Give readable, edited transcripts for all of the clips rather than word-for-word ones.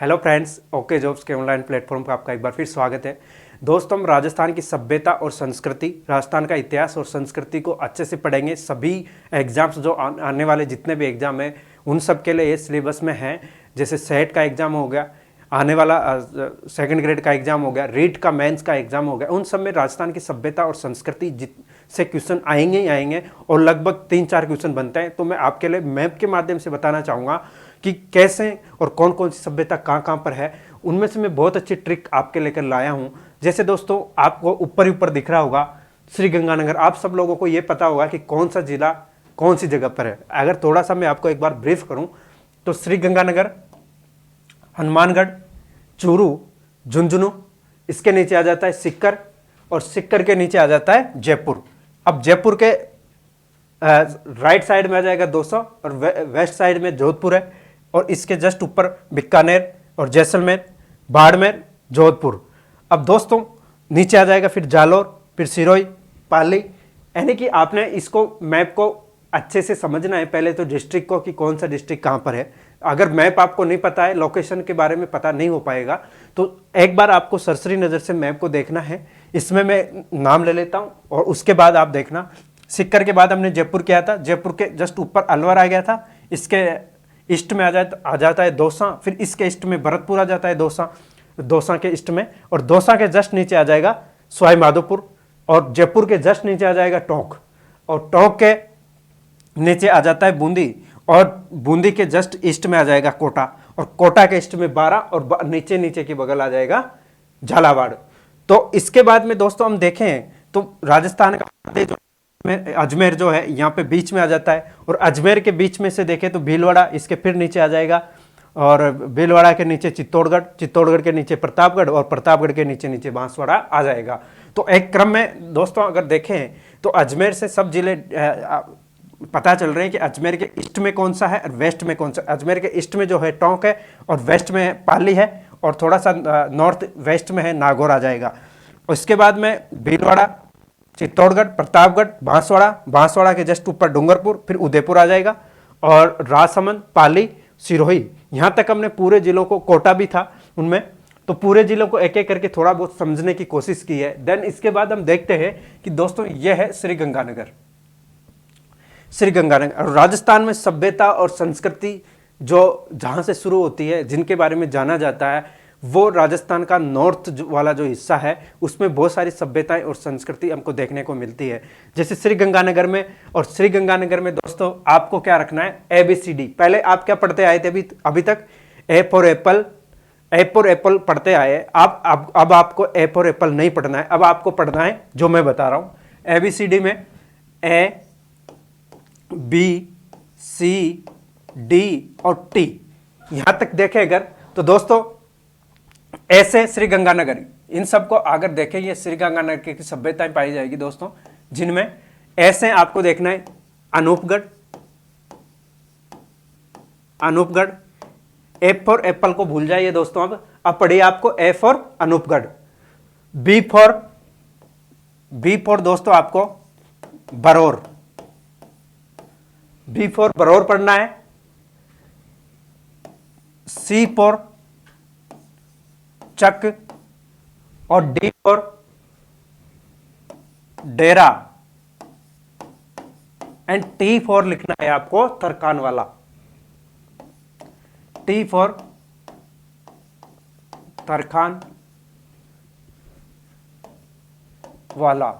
Hello friends, okay jobs के online platform पर आपका एक बार फिर स्वागत है। दोस्तों, हम राजस्थान की सभ्यता और संस्कृति, राजस्थान का इतिहास और संस्कृति को अच्छे से पढ़ेंगे। सभी एग्जाम्स जो आने वाले जितने भी एग्जाम हैं उन सब के लिए ये सिलेबस में है। जैसे सेट का एग्जाम हो गया, आने वाला सेकंड ग्रेड का एग्जाम हो गया, रीट का मेंस का एग्जाम हो गया, उन सब में राजस्थान की सभ्यता और संस्कृति से क्वेश्चन आएंगे ही आएंगे और लगभग 3-4 क्वेश्चन बनते हैं। तो मैं आपके लिए मैप के माध्यम से बताना चाहूँगा कि कैसे और कौन कौन सी सभ्यता कहाँ कहाँ पर है। उनमें से मैं बहुत अच्छी ट्रिक आपके लेकर लाया हूँ। जैसे दोस्तों, आपको ऊपर ही ऊपर दिख रहा होगा श्रीगंगानगर। आप सब लोगों को ये पता होगा कि कौन सा जिला कौन सी जगह पर है। अगर थोड़ा सा मैं आपको एक बार ब्रीफ करूँ तो श्रीगंगानगर, हनुमानगढ़, चूरू, झुंझुनू, इसके नीचे आ जाता है सिक्कर और सिक्कर के नीचे आ जाता है जयपुर। अब जयपुर के राइट साइड में आ जाएगा 200 और वेस्ट साइड में जोधपुर है और इसके जस्ट ऊपर बीकानेर और जैसलमेर, बाड़मेर, जोधपुर। अब दोस्तों, नीचे आ जाएगा फिर जालोर, फिर सिरोही, पाली। यानी कि आपने इसको मैप को अच्छे से समझना है पहले तो डिस्ट्रिक्ट को, कि कौन सा डिस्ट्रिक्ट कहाँ पर है। अगर मैप आपको नहीं पता है, लोकेशन के बारे में पता नहीं हो पाएगा, तो एक बार आपको सरसरी नज़र से मैप को देखना है। इसमें मैं नाम ले लेता हूँ और उसके बाद आप देखना। सिक्कर के बाद हमने जयपुर किया था, जयपुर के जस्ट ऊपर अलवर आ गया था, इसके ईस्ट में आ जाता है दौसा, फिर इसके ईस्ट में भरतपुर आ जाता है दौसा के ईस्ट में, और दौसा के जस्ट नीचे आ जाएगा सवाई माधोपुर, और जयपुर के जस्ट नीचे आ जाएगा टोंक, और टोंक के नीचे आ जाता है बूंदी, और बूंदी के जस्ट ईस्ट में आ जाएगा कोटा, और कोटा के ईस्ट में बारा, और नीचे नीचे की बगल आ जाएगा झालावाड़। तो इसके बाद में दोस्तों हम देखें तो राजस्थान का अजमेर जो है यहाँ पे बीच में आ जाता है, और अजमेर के बीच में से देखें तो भीलवाड़ा इसके फिर नीचे आ जाएगा, और भीलवाड़ा के नीचे चित्तौड़गढ़, चित्तौड़गढ़ के नीचे प्रतापगढ़, और प्रतापगढ़ के नीचे नीचे बांसवाड़ा आ जाएगा। तो एक क्रम में दोस्तों अगर देखें तो अजमेर से सब जिले पता चल रहे हैं कि अजमेर के ईस्ट में कौन सा है और वेस्ट में कौन सा। अजमेर के ईस्ट में जो है टोंक है, और वेस्ट में पाली है, और थोड़ा सा नॉर्थ वेस्ट में है नागौर आ जाएगा। उसके बाद में भीलवाड़ा, चित्तौड़गढ़, प्रतापगढ़, बांसवाड़ा के जस्ट ऊपर डूंगरपुर, फिर उदयपुर आ जाएगा, और राजसमंद, पाली, सिरोही, यहाँ तक हमने पूरे जिलों को, कोटा भी था उनमें, तो पूरे जिलों को एक एक करके थोड़ा बहुत समझने की कोशिश की है। देन इसके बाद हम देखते हैं कि दोस्तों यह है श्रीगंगानगर। श्रीगंगानगर राजस्थान में सभ्यता और संस्कृति जो जहाँ से शुरू होती है, जिनके बारे में जाना जाता है, वो राजस्थान का नॉर्थ वाला जो हिस्सा है उसमें बहुत सारी सभ्यताएं और संस्कृति हमको देखने को मिलती है। जैसे श्रीगंगानगर में, और श्रीगंगानगर में दोस्तों आपको क्या रखना है, ABCD। पहले आप क्या पढ़ते आए थे अभी तक? ए फॉर एप्पल पढ़ते आए। अब आपको ए फॉर एप्पल नहीं पढ़ना है, अब आपको पढ़ना है जो मैं बता रहा हूं। ABCD में ABCD और T, यहां तक देखें अगर तो दोस्तों ऐसे श्रीगंगानगर, इन सबको अगर देखें, ये श्रीगंगानगर की सभ्यताएं पाई जाएगी दोस्तों, जिनमें ऐसे आपको देखना है अनूपगढ़। ए फॉर एप्पल को भूल जाइए दोस्तों। अब पढ़िए आपको A for Anupgarh, B for दोस्तों आपको बरौर, बी फॉर बरौर पढ़ना है। सी फॉर चक, और D for Dera, and T for लिखना है आपको तरकान वाला, टी फॉर तरखान वाला।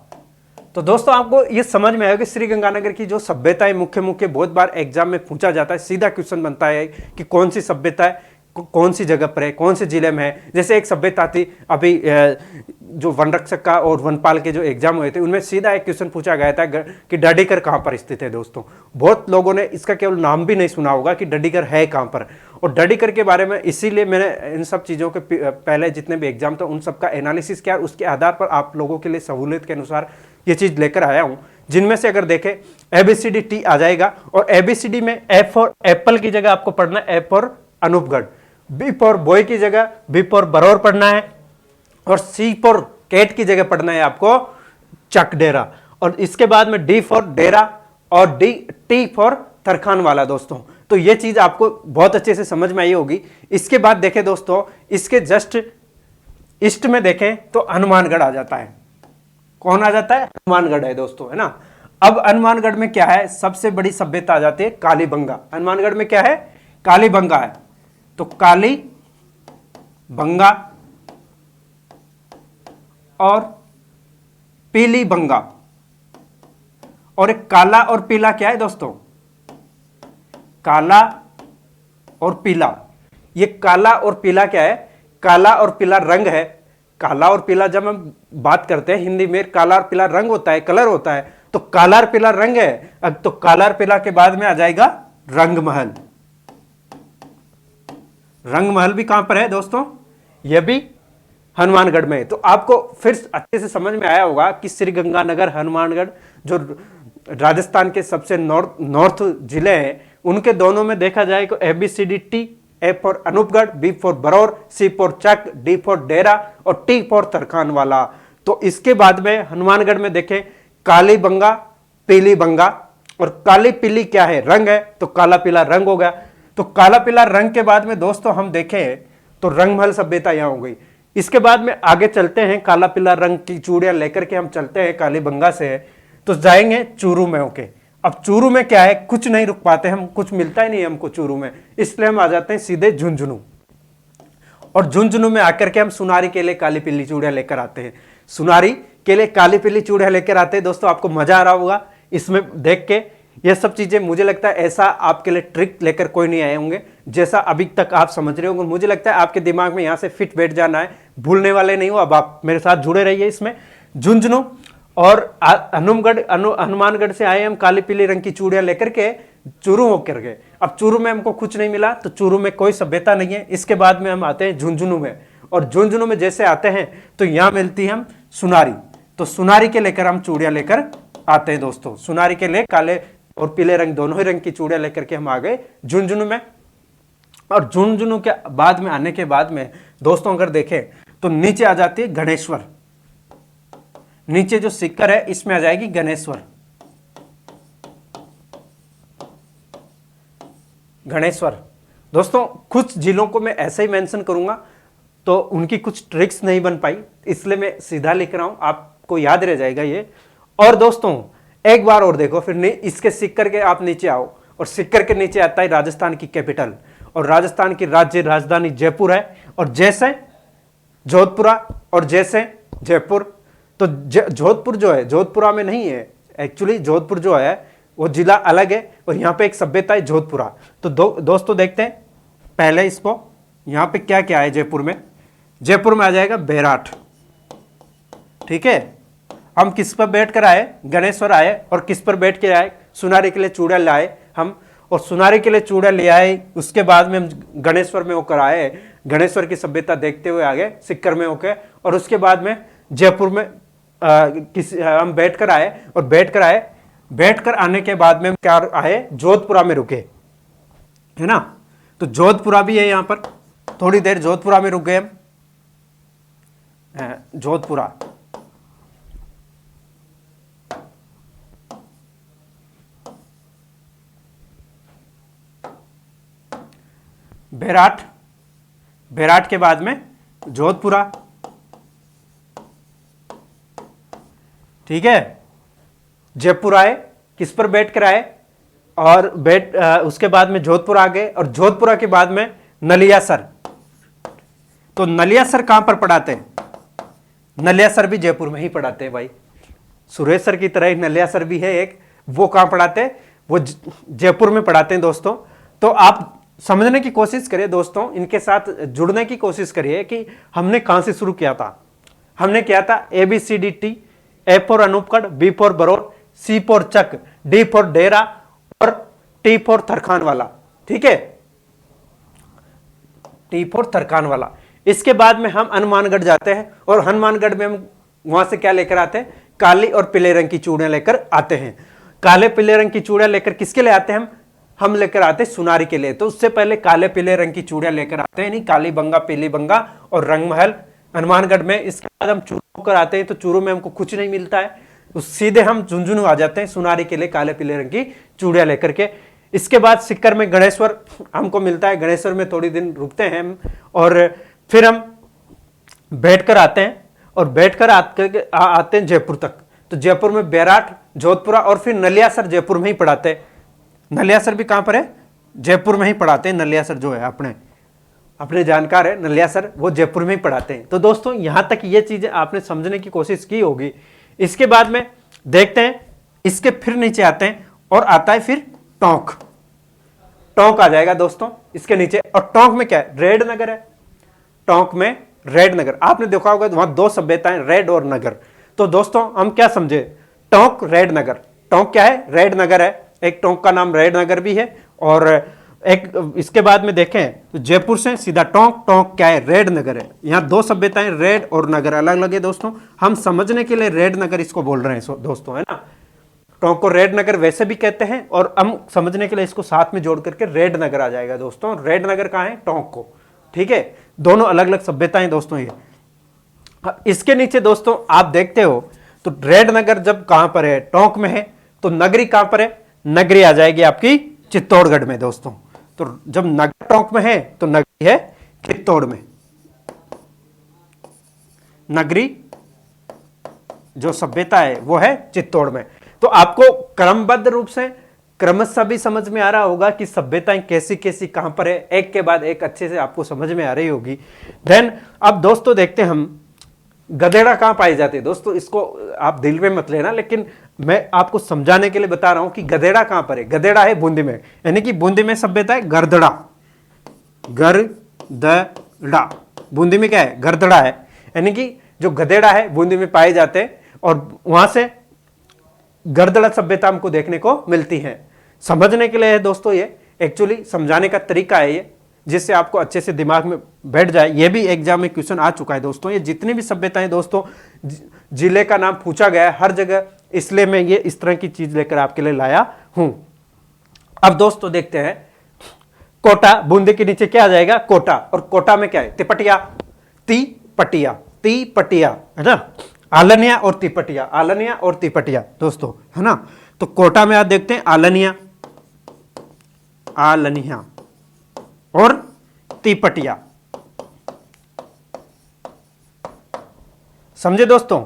तो दोस्तों आपको ये समझ में आएगा कि श्रीगंगानगर की जो सभ्यता है, मुख्य बहुत बार एग्जाम में पूछा जाता है, सीधा क्वेश्चन बनता है कि कौन सी सभ्यता है, कौन सी जगह पर है, कौन से जिले में है। जैसे एक सभ्यता थी अभी जो वन रक्षक का और वनपाल के जो एग्जाम हुए थे, उनमें सीधा एक क्वेश्चन पूछा गया था कि डडीकर कहाँ पर स्थित है। दोस्तों बहुत लोगों ने इसका केवल नाम भी नहीं सुना होगा कि डडीकर है कहाँ पर, और डडीकर के बारे में इसीलिए मैंने इन सब चीज़ों के पहले जितने भी एग्जाम थे उन सब का एनालिसिस किया, और उसके आधार पर आप लोगों के लिए सहूलियत के अनुसार ये चीज़ लेकर आया हूँ। जिनमें से अगर देखें ABCD T आ जाएगा, और ABCD में ए फॉर एप्पल की जगह आपको पढ़ना है A for Anupgarh, B for boy की जगह बी फॉर बरौर पढ़ना है, और सी फॉर कैट की जगह पढ़ना है आपको चक डेरा, और इसके बाद में डी फॉर डेरा, और टी फॉर तरखान वाला दोस्तों। तो ये चीज आपको बहुत अच्छे से समझ में आई होगी। इसके बाद देखें दोस्तों, इसके जस्ट ईस्ट में देखें तो हनुमानगढ़ आ जाता है। कौन आ जाता है? हनुमानगढ़ है दोस्तों, है ना। अब हनुमानगढ़ में क्या है? सबसे बड़ी सभ्यता आ जाती है कालीबंगा। हनुमानगढ़ में क्या है? कालीबंगा है। तो कालीबंगा और पीलीबंगा, और एक काला और पीला क्या है दोस्तों? काला और पीला। ये काला और पीला क्या है? काला और पीला रंग है। काला और पीला जब हम बात करते हैं हिंदी में, काला और पीला रंग होता है, कलर होता है, तो काला और पीला रंग है। अब तो काला और पीला के बाद में आ जाएगा रंगमहल। रंगमहल भी कहां पर है दोस्तों? यह भी हनुमानगढ़ में। तो आपको फिर अच्छे से समझ में आया होगा कि श्रीगंगानगर, हनुमानगढ़ जो राजस्थान के सबसे नॉर्थ जिले हैं, उनके दोनों में देखा जाए तो ABCDT, A for Anupgarh, B for Baraur, C for Chak, D for Dera और T फॉर तरखान वाला। तो इसके बाद में हनुमानगढ़ में देखें कालीबंगा, पीलीबंगा, और काली पीली क्या है? रंग है, तो काला पीला रंग हो गया। तो काला पीला रंग के बाद में दोस्तों हम देखें तो रंगमहल सभ्यता यहां हो गई। इसके बाद में आगे चलते हैं, काला पीला रंग की चूड़ियां लेकर के हम चलते हैं कालीबंगा से, तो जाएंगे चूरू में होके। अब चूरू में क्या है? कुछ नहीं रुक पाते हम, कुछ मिलता ही नहीं हमको चूरू में, इसलिए हम आ जाते हैं सीधे झुंझुनू। और झुंझुनू में आकर के हम सुनारी के लिए काली पीली चूड़ियां लेकर आते हैं। सुनारी के लिए काली पीली चूड़ियां लेकर आते हैं दोस्तों। आपको मजा आ रहा होगा इसमें देख के। ये सब चीजें मुझे लगता है ऐसा आपके लिए ट्रिक लेकर कोई नहीं आए होंगे जैसा अभी तक आप समझ रहे होंगे। मुझे लगता है आपके दिमाग में यहां से फिट बैठ जाना है, भूलने वाले नहीं हो। अब आप मेरे साथ जुड़े रहिए इसमें। झुंझुनू और हनुमानगढ़ से आए हम काली पीली रंग की चूड़ियां लेकर के चूरू होकर के। अब चूरू में हमको कुछ नहीं मिला, तो चूरू में कोई सभ्यता नहीं है। इसके बाद में हम आते हैं झुंझुनू में, और झुंझुनू में जैसे आते हैं तो यहां मिलती है हम सुनारी। तो सुनारी के लेकर हम चूड़ियां लेकर आते हैं दोस्तों। सुनारी के लिए काले और पीले रंग, दोनों ही रंग की चूड़ियां लेकर के हम आ गए झुंझुनू में। और झुंझुनू के बाद में आने के बाद में दोस्तों अगर देखें तो नीचे आ जाती है गणेश्वर। नीचे जो सिक्कर है इसमें आ जाएगी गणेश्वर। गणेश्वर दोस्तों कुछ जिलों को मैं ऐसे ही मेंशन करूंगा तो उनकी कुछ ट्रिक्स नहीं बन पाई, इसलिए मैं सीधा लिख रहा हूं, आपको याद रह जाएगा ये। और दोस्तों एक बार और देखो, फिर इसके सिक्कर के आप नीचे आओ, और सिक्कर के नीचे आता है राजस्थान की कैपिटल, और राजस्थान की राज्य राजधानी जयपुर है। और जैसे जोधपुरा और जैसे जयपुर, तो जोधपुर जो है जोधपुरा में नहीं है एक्चुअली। जोधपुर जो है वो जिला अलग है, और यहां पे एक सभ्यता है जोधपुरा। तो दोस्तों देखते हैं पहले इसको, यहां पे क्या क्या है जयपुर में। जयपुर में आ जाएगा बैराठ, ठीक है। हम किस पर बैठ कर आए? गणेश्वर आए। और किस पर बैठ के आए? सुनारी के लिए चूड़ा लाए हम, और सुनारी के लिए चूड़ा ले आए। उसके बाद में हम गणेश्वर में होकर आए, गणेश्वर की सभ्यता देखते हुए आगे सिक्कर में होकर, और उसके बाद में जयपुर में हम बैठकर आए। और बैठकर आने के बाद में हम क्या आए? जोधपुरा में रुके, है ना। तो जोधपुरा भी है यहां पर, थोड़ी देर जोधपुरा में रुक गए हम। जोधपुरा, बैराठ के बाद में जोधपुरा, ठीक है। जयपुर आए, किस पर बैठ कर आए? और उसके बाद में जोधपुर आ गए, और जोधपुरा के बाद में नलियासर। तो नलियासर कहां पर पढ़ाते हैं? नलियासर भी जयपुर में ही पढ़ाते हैं भाई। सुरेश्वर की तरह नलियासर भी है एक, वो कहां पढ़ाते हैं? वो जयपुर में पढ़ाते हैं दोस्तों। तो आप समझने की कोशिश करिए दोस्तों, इनके साथ जुड़ने की कोशिश करिए कि हमने कहां से शुरू किया था। हमने किया था ABCDT, A for Anupgarh, B for Baraur, C for Chak, D for Dera और T फॉर तरखान वाला, ठीक है। T फॉर तरखान वाला। इसके बाद में हम हनुमानगढ़ जाते हैं, और हनुमानगढ़ में हम वहां से क्या लेकर आते हैं? काली और पीले रंग की चूड़ियां लेकर आते हैं। काले पीले रंग की चूड़ियां लेकर किसके लिए आते हैं हम लेकर आते हैं सुनारी के लिए। तो उससे पहले काले पीले रंग की चूड़ियां लेकर आते हैं, नहीं कालीबंगा, पीलीबंगा और रंगमहल हनुमानगढ़ में। इसके बाद हम चूरू होकर आते हैं, तो चूरू में हमको कुछ नहीं मिलता है, तो सीधे हम झुंझुनू आ जाते हैं सुनारी के लिए काले पीले रंग की चूड़ियां लेकर के। इसके बाद सिक्कर में गणेश्वर हमको मिलता है, गणेश्वर में थोड़ी दिन रुकते हैं हम, और फिर हम बैठकर आते हैं, और बैठकर आते हैं जयपुर तक। तो जयपुर में बैराट, जोधपुरा और फिर नलियासर जयपुर में ही पढ़ाते हैं। नलियासर भी कहां पर है? जयपुर में ही पढ़ाते हैं। नलियासर जो है अपने जानकार है नलियासर, वो जयपुर में ही पढ़ाते हैं। तो दोस्तों यहां तक ये चीजें आपने समझने की कोशिश की होगी। इसके बाद में देखते हैं, इसके फिर नीचे आते हैं और आता है फिर टोंक। टोंक आ जाएगा दोस्तों इसके नीचे। और टोंक में क्या है? रेड नगर है। टोंक में रेड नगर, आपने देखा होगा वहां दो सभ्यताएं, रेड और नगर। तो दोस्तों हम क्या समझे? टोंक, रेड नगर। टोंक क्या है? रेड नगर है। एक टोंक का नाम रेड नगर भी है, और एक इसके बाद में देखें तो जयपुर से सीधा टोंक। टोंक क्या है? रेड नगर है। यहां दो सभ्यताएं, रेड और नगर, अलग अलग है दोस्तों। हम समझने के लिए रेड नगर इसको बोल रहे हैं दोस्तों, है ना। टोंक को रेड नगर वैसे भी कहते हैं, और हम समझने के लिए इसको साथ में जोड़ करके रेड नगर आ जाएगा दोस्तों। रेड नगर कहां है? टोंक को। ठीक है, दोनों अलग अलग सभ्यताएं दोस्तों ये। इसके नीचे दोस्तों आप देखते हो तो रेड नगर जब कहां पर है? टोंक में है। तो नगरी कहां पर है? नगरी आ जाएगी आपकी चित्तौड़गढ़ में दोस्तों। तो जब नगर टोंक में है तो नगरी है चित्तौड़ में। नगरी जो सभ्यता है वो है चित्तौड़ में। तो आपको क्रमबद्ध रूप से क्रमशः भी समझ में आ रहा होगा कि सभ्यताएं कैसी कैसी कहां पर है, एक के बाद एक अच्छे से आपको समझ में आ रही होगी। देन अब दोस्तों देखते हैं हम गधेड़ा कहां पाई जाती है। दोस्तों इसको आप दिल में मत लेना, लेकिन मैं आपको समझाने के लिए बता रहा हूं कि गधेड़ा कहां पर है। गधेड़ा है बूंदी में, यानी कि बूंदी में सभ्यता है गरदड़ा। गरदड़ा बूंदी में क्या है? गरदड़ा है, यानी कि जो गधेड़ा है बूंदी में पाए जाते हैं, और वहां से गरदड़ा सभ्यता हमको देखने को मिलती है। समझने के लिए है दोस्तों, ये एक्चुअली समझाने का तरीका है ये, जिससे आपको अच्छे से दिमाग में बैठ जाए। ये भी एग्जाम में क्वेश्चन आ चुका है दोस्तों। ये जितनी भी सभ्यताएं दोस्तों, जिले का नाम पूछा गया है हर जगह, इसलिए मैं ये इस तरह की चीज लेकर आपके लिए लाया हूं। अब दोस्तों देखते हैं कोटा। बूंदी के नीचे क्या आ जाएगा? कोटा। और कोटा में क्या है? तिपटिया, तिपटिया, तिपटिया, है ना। आलनिया और तिपटिया, आलनिया और तिपटिया दोस्तों, है ना। तो कोटा में आप देखते हैं आलनिया, आलनिया और तिपटिया। समझे दोस्तों?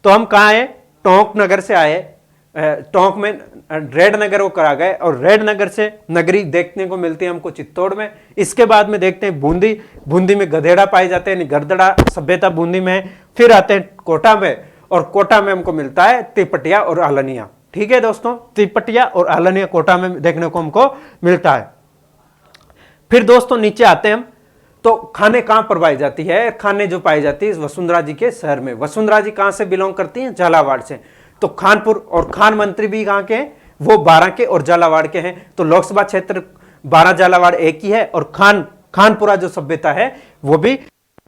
तो हम कहां आए? टोंक नगर से आए। टोंक में रेड नगर को करा गए, और रेड नगर से नगरी देखने को मिलती है हमको चित्तौड़ में। इसके बाद में देखते हैं बूंदी। बूंदी में गधेड़ा पाए जाते हैं, गरदड़ा सभ्यता बूंदी में। फिर आते हैं कोटा में, और कोटा में हमको मिलता है तिपटिया और आलनिया। ठीक है दोस्तों, तिपटिया और आलनिया कोटा में देखने को हमको मिलता है। फिर दोस्तों नीचे आते हैं हम, तो खाने कहां पर पाई जाती है? खाने जो पाई जाती है वसुंधरा जी के शहर में। वसुंधरा जी कहां से बिलोंग करती हैं? झालावाड़ से। तो खानपुर, और खान मंत्री भी कहां के हैं? वो 12 के और झालावाड़ के हैं। तो लोकसभा क्षेत्र 12 झालावाड़ एक ही है, और खानपुरा जो सभ्यता है वो भी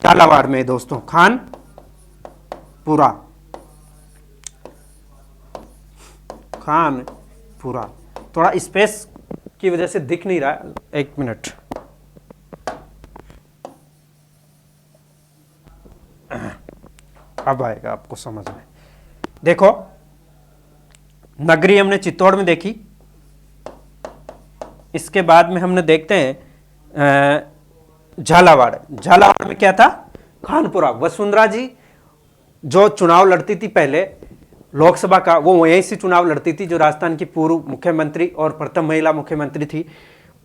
झालावाड़ में है दोस्तों। खानपुरा, खानपुरा थोड़ा स्पेस की वजह से दिख नहीं रहा, एक मिनट। अब आएगा आपको समझ में। देखो नगरी हमने चित्तौड़ में देखी। इसके बाद में हमने देखते हैं झालावाड़। झालावाड़ में क्या था? खानपुरा। वसुंधरा जी जो चुनाव लड़ती थी पहले लोकसभा का, वो यहीं से चुनाव लड़ती थी, जो राजस्थान की पूर्व मुख्यमंत्री और प्रथम महिला मुख्यमंत्री थी।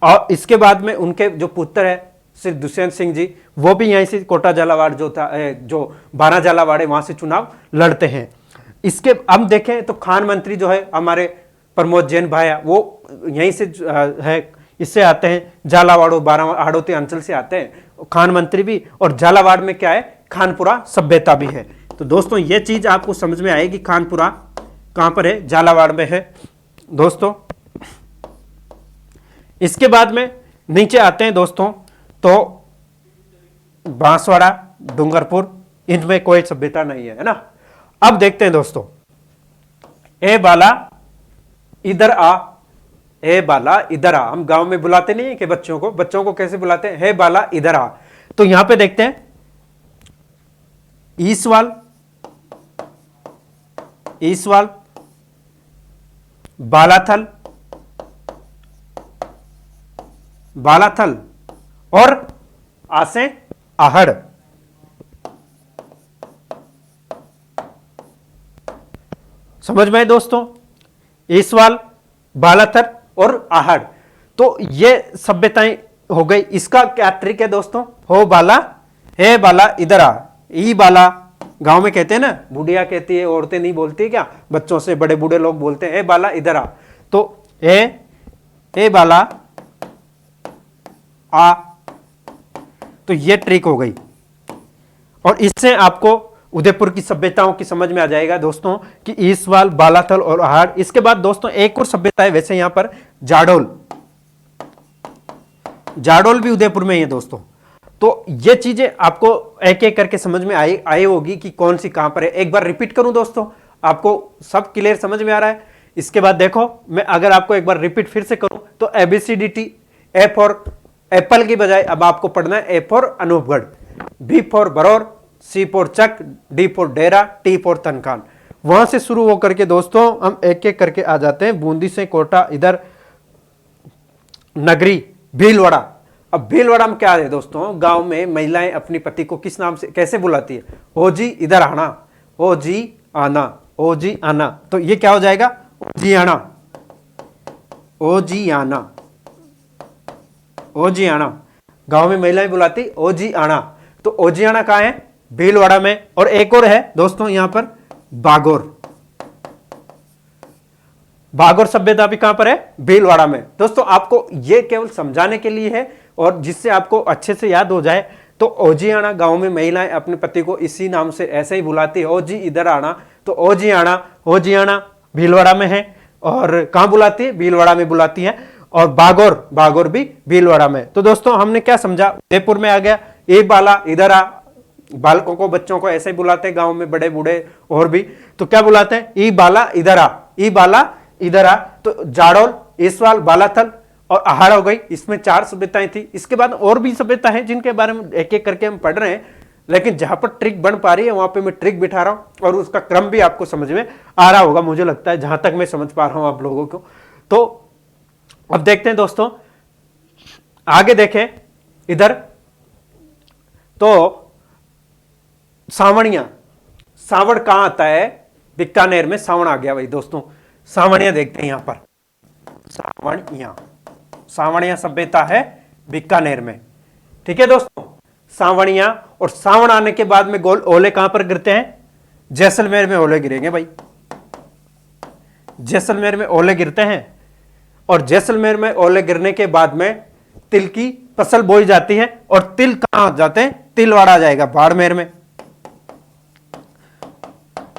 और इसके बाद में उनके जो पुत्र है श्री दुष्यंत सिंह जी, वो भी यहीं से कोटा झालावाड़ जो था, जो 12 झालावाड़ है, वहां से चुनाव लड़ते हैं। इसके हम देखें तो खान मंत्री जो है हमारे प्रमोद जैन भाया, वो यहीं से है, इससे आते हैं झालावाड़, 12 हाड़ौती अंचल से आते हैं खान मंत्री भी। और झालावाड़ में क्या है? खानपुरा सभ्यता भी है। तो दोस्तों ये चीज आपको समझ में आएगी। खानपुरा कहां पर है? झालावाड़ में है दोस्तों। इसके बाद में नीचे आते हैं दोस्तों, तो बांसवाड़ा, डूंगरपुर, इनमें कोई सभ्यता नहीं है ना। अब देखते हैं दोस्तों, ए बाला इधर आ, ए बाला इधर आ। हम गांव में बुलाते नहीं है कि बच्चों को कैसे बुलाते हैं? हे बाला इधर आ। तो यहां पे देखते हैं ईसवाल, ईसवाल, बालाथल, बालाथल और आ से आहड़। समझ में आए दोस्तों, ईसवाल, बालाथल और आहड़। तो ये सभ्यताएं हो गई। इसका क्या ट्रिक है दोस्तों, हो बाला, हे बाला इधर आ, ई बाला गांव में कहते हैं ना, बुढ़िया कहती है, औरतें नहीं बोलती क्या, बच्चों से बड़े बूढ़े लोग बोलते हैं, हे बाला इधर आ। तो हे बाला आ, तो ये ट्रिक हो गई। और इससे आपको उदयपुर की सभ्यताओं की समझ में आ जाएगा दोस्तों कि ईसवाल, बालाथल और आहड़। इसके बाद दोस्तों एक और सभ्यता है, वैसे यहां पर जाडोल, जाडोल भी उदयपुर में ही है दोस्तों। तो ये चीजें आपको एक एक करके समझ में आई होगी कि कौन सी कहां पर है। एक बार रिपीट करूं दोस्तों, आपको सब क्लियर समझ में आ रहा है। इसके बाद देखो, मैं अगर आपको एक बार रिपीट फिर से करूं तो ABCDT, ए फॉर एप्पल की बजाय अब आपको पढ़ना है A for Anupgarh, B for Baraur, C for Chak, D for Dera, T for Tankhan. वहां से शुरू होकर के दोस्तों हम एक एक करके आ जाते हैं। बूंदी से कोटा, इधर नगरी, भीलवाड़ा। अब भीलवाड़ा में क्या है दोस्तों, गांव में महिलाएं अपनी पति को किस नाम से कैसे बुलाती है, ओ जी इधर आना, ओ जी आना, ओ जी आना। तो ये क्या हो जाएगा, ओ जी आना, ओ जी आना, ओ जी आना। गांव में महिलाएं बुलाती ओ जी आना। तो ओ जी आना कहां है, भीलवाड़ा में। और एक और है दोस्तों यहां पर बागोर, बागोर सभ्यता भी कहां पर है, भीलवाड़ा में। दोस्तों आपको यह केवल समझाने के लिए है और जिससे आपको अच्छे से याद हो जाए। तो ओजियाना गांव में महिलाएं अपने पति को इसी नाम से ऐसे ही बुलाती है, ओ जी इधर आना। तो ओजियाना भीलवाड़ा में है। और कहां बुलाती है, भीलवाड़ा में बुलाती है। और बागोर, बागोर भी भीलवाड़ा में। तो दोस्तों हमने क्या समझा, उदयपुर में आ गया, ए बाला इधर आ, बालकों को, बच्चों को ऐसे ही बुलाते हैं गांव में, बड़े बूढ़े और भी। तो क्या बुलाते हैं, ई बाला इधर आ, ई बाला इधर आ। तो जाडोल, ईसवाल, बालाथल और आहड़ हो गई। इसमें 4 सभ्यताएं थी। इसके बाद और भी सभ्यता है जिनके बारे में एक एक करके हम पढ़ रहे हैं, लेकिन जहां पर ट्रिक बन पा रही है वहां पे मैं ट्रिक बिठा रहा हूं और उसका क्रम भी आपको समझ में आ रहा होगा, मुझे लगता है, जहां तक मैं समझ पा रहा हूं आप लोगों को। तो अब देखते हैं दोस्तों, आगे देखें इधर। तो सावणिया, सावण कहां आता है, बीकानेर में सावण आ गया भाई दोस्तों। सावणिया देखते हैं यहां पर, सावणिया, सावणिया सभ्यता है बीकानेर में। ठीक है दोस्तों, सावणिया। और सावण आने के बाद में गोल ओले कहां पर गिरते हैं, जैसलमेर में ओले गिरेंगे भाई, जैसलमेर में ओले गिरते हैं। और जैसलमेर में ओले गिरने के बाद में तिल की फसल बोई जाती है। और तिल कहां जाते हैं, तिलवाड़ा जाएगा, बाड़मेर में।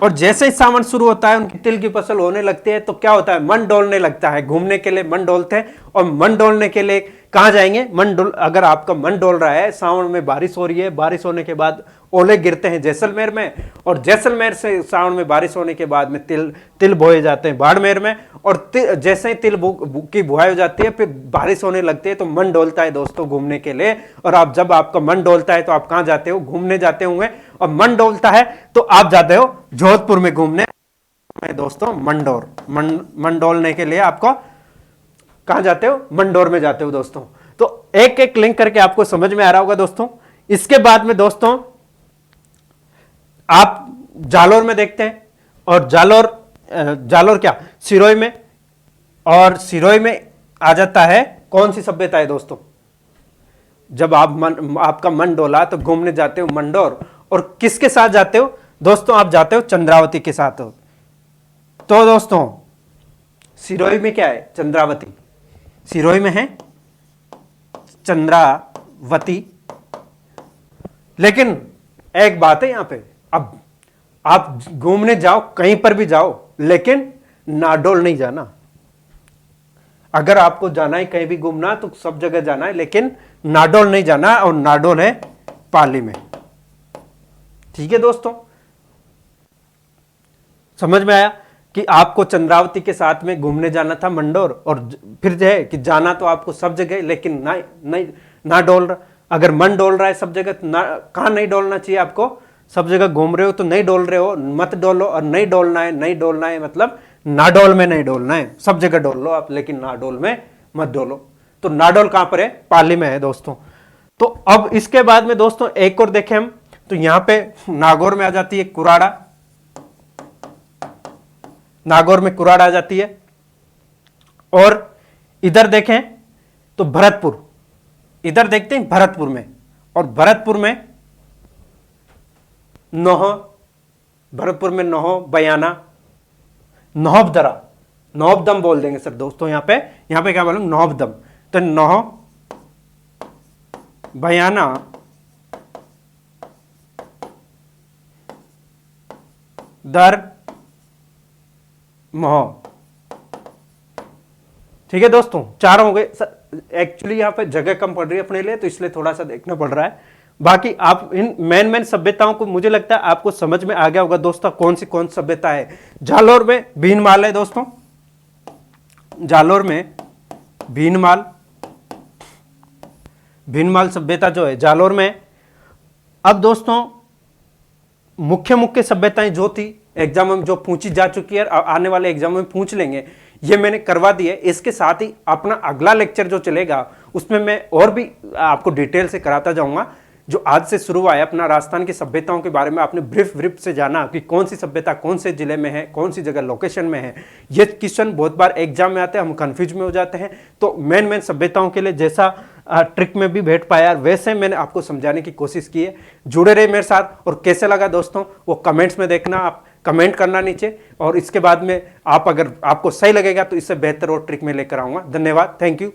और जैसे ही सावन शुरू होता है, उनकी तिल की फसल होने लगती है, तो क्या होता है, मन डोलने लगता है। घूमने के लिए मन डोलते हैं। और मन डोलने के लिए कहां जाएंगे, मन डोल, अगर आपका मन डोल रहा है, सावन में बारिश हो रही है, बारिश होने के बाद ओले गिरते हैं जैसलमेर में। और जैसलमेर से सावन में बारिश होने के बाद में तिल बोए जाते हैं बाड़मेर में। और जैसे ही तिल की बुआई हो जाती है, फिर बारिश होने लगती है, तो मन डोलता है दोस्तों घूमने के लिए। और आप जब आपका मन डोलता है तो आप कहां जाते हो, घूमने जाते होंगे। और मन डोलता है तो आप जाते हो जोधपुर में घूमने में दोस्तों, मंडोर, मंडोलने के लिए आपको कहां जाते हो, मंडोर में जाते हो दोस्तों। तो एक एक लिंक करके आपको समझ में आ रहा होगा दोस्तों। इसके बाद में दोस्तों आप जालोर में देखते हैं। और जालोर क्या, सिरोही में। और सिरोही में आ जाता है कौन सी सभ्यता है दोस्तों, जब आपका मन डोला तो घूमने जाते हो मंडोर। और किसके साथ जाते हो दोस्तों, आप जाते हो चंद्रावती के साथ। तो दोस्तों सिरोही में क्या है, चंद्रावती, सिरोही में है चंद्रावती। लेकिन एक बात है यहां पे, अब आप घूमने जाओ, कहीं पर भी जाओ, लेकिन नाडोल नहीं जाना। अगर आपको जाना है कहीं भी घूमना तो सब जगह जाना है, लेकिन नाडोल नहीं जाना। और नाडोल है पाली में। ठीक है दोस्तों, समझ में आया कि आपको चंद्रावती के साथ में घूमने जाना था मंडोर। और फिर जो है कि जाना तो आपको सब जगह, लेकिन ना डोल रहा। अगर मन डोल रहा है सब जगह, तो कहां नहीं डोलना चाहिए आपको, सब जगह घूम रहे हो तो नहीं डोल रहे हो, मत डोलो। और नहीं डोलना है, नहीं डोलना है मतलब नाडोल में नहीं डोलना है, सब जगह डोल लो आप, लेकिन नाडोल में मत डोलो। तो नाडोल कहां पर है? पाली में है दोस्तों। तो अब इसके बाद में दोस्तों एक और देखें हम, तो यहां पे नागौर में आ जाती है कुराड़ा, नागौर में कुराड़ा आ जाती है। और इधर देखें तो भरतपुर, इधर देखते हैं भरतपुर में, और भरतपुर में नोह, भरतपुर में नोह, बयाना, नौहबदरा, नौहबदम बोल देंगे सर दोस्तों, यहां पे क्या बोलूं? नौहबदम। तो नौह, बयाना, दर, मोह। ठीक है दोस्तों, चार हो गए सर। एक्चुअली यहां पे जगह कम पड़ रही है अपने लिए, तो इसलिए थोड़ा सा देखना पड़ रहा है। बाकी आप इन मेन सभ्यताओं को मुझे लगता है आपको समझ में आ गया होगा दोस्तों, कौन सी सभ्यता है। जालोर में भीनमाल है दोस्तों, जालोर में भीनमाल, भीनमाल सभ्यता जो है जालोर में। अब दोस्तों मुख्य सभ्यताएं जो थी एग्जाम में जो पूछी जा चुकी है, आने वाले एग्जाम में पूछ लेंगे, ये मैंने करवा दी है। इसके साथ ही अपना अगला लेक्चर जो चलेगा उसमें मैं और भी आपको डिटेल से कराता जाऊंगा। जो आज से शुरू हुआ है अपना राजस्थान की सभ्यताओं के बारे में, आपने ब्रीफ से जाना कि कौन सी सभ्यता कौन से जिले में है, कौन सी जगह लोकेशन में है। ये क्वेश्चन बहुत बार एग्जाम में आते हैं, हम कंफ्यूज में हो जाते हैं। तो मेन सभ्यताओं के लिए जैसा ट्रिक में भी बैठ पाया वैसे मैंने आपको समझाने की कोशिश की है। जुड़े रहे मेरे साथ, और कैसे लगा दोस्तों वो कमेंट्स में देखना, आप कमेंट करना नीचे। और इसके बाद में आप अगर आपको सही लगेगा तो इससे बेहतर और ट्रिक में लेकर आऊंगा। धन्यवाद, थैंक यू।